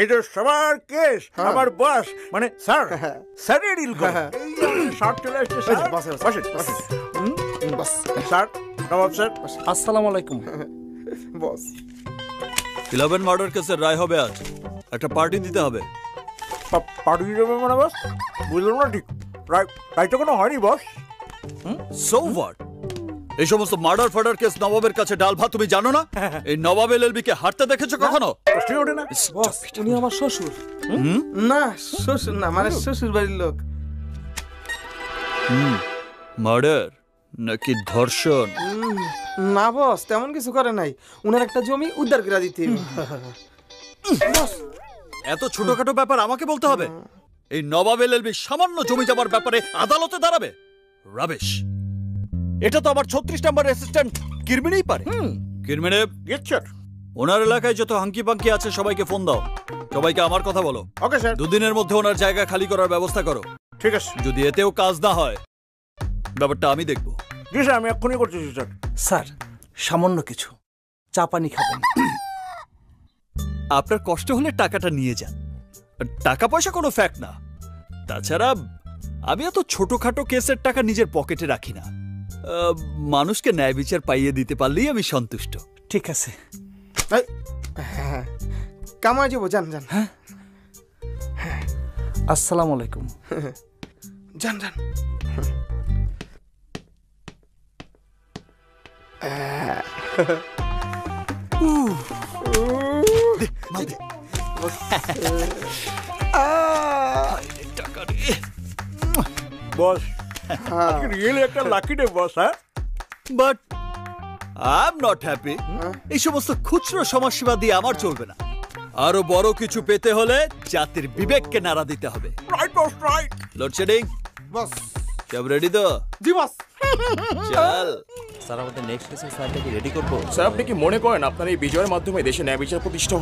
এটা সবার কেস আমার বস মানে স্যার স্যারই ডিল করে শর্ট চলে আসছে স্যার বসেন বস স্যার নবাব স্যার আসসালামু আলাইকুম বস 11 মার্ডার কেসের রায় হবে আজ একটা পার্টি দিতে হবে পার্টি দেবে মানে বস বুঝলাম না ঠিক রায় তো কোনো হয়নি বস সো হোয়াট এই সমস্ত মার্ডার ফার্ডার কেস নবাবের কাছে ডাল ভাত তুমি জানো না এই নবাব এলএলবি কে হাঁটতে দেখেছো কখনো কষ্ট ওঠে না বস উনি আমার শ্বশুর না শ্বশুর না মানে শ্বশুর বাড়ির লোক মার্ডার নাকি ধর্ষণ না বস তেমন কিছু করে নাই উনার একটা জমি উদ্ধার করে দিতে বস এত ছোটখাটো ব্যাপার আমাকে বলতে হবে এই নবাব এলএলবি সামান্য জমি জমার ব্যাপারে আদালতে দাঁড়াবে রাবিশ এটা তো আমার 36 নম্বর অ্যাসিস্ট্যান্ট কিরমিনেই পারে কিরমিনে গেটচার ওনার এলাকায় যত হাঙ্কি পাঙ্কি আছে সবাইকে ফোন দাও সবাইকে আমার কথা বলো ওকে স্যার দুদিনের মধ্যে ওনার জায়গা খালি করার ব্যবস্থা করো ঠিক আছে যদি এতেও কাজ না হয় ব্যাপারটা আমি দেখবো জি স্যার আমি এক্ষুনি করতেছি স্যার স্যার সামান্য কিছু চা পানি খাবেন আপনার কষ্ট হলে টাকাটা নিয়ে যান টাকা পয়সা কোনো ফ্যাক্ট না তাছাড়া আমি এত ছোটখাটো কেসের টাকা নিজের পকেটে রাখি না মানুষকে ন্যায় বিচার পাইয়ে দিতে পারলেই আমি সন্তুষ্ট ঠিক আছে কামাই যাবো যান যান আসসালামু আলাইকুম যান যান বস রিয়েলি একটা লাকি ডে বস হ্যাঁ but I am not happy এই সমস্ত খুচরো সমাজসেবা দিয়ে আমার চলবে না আরো বড় কিছু পেতে হলে জাতির বিবেককে নাড়া দিতে হবে রাইট বস রাইট লোডশেডিং বস সব রেডি তো জি বস চল স্যার আমাদের নেক্সট কেসের ফাইলটা কি রেডি করবো স্যার আপনি কি মনে করেন আপনার এই বিজয়ের মাধ্যমে দেশে ন্যায় বিচার প্রতিষ্ঠা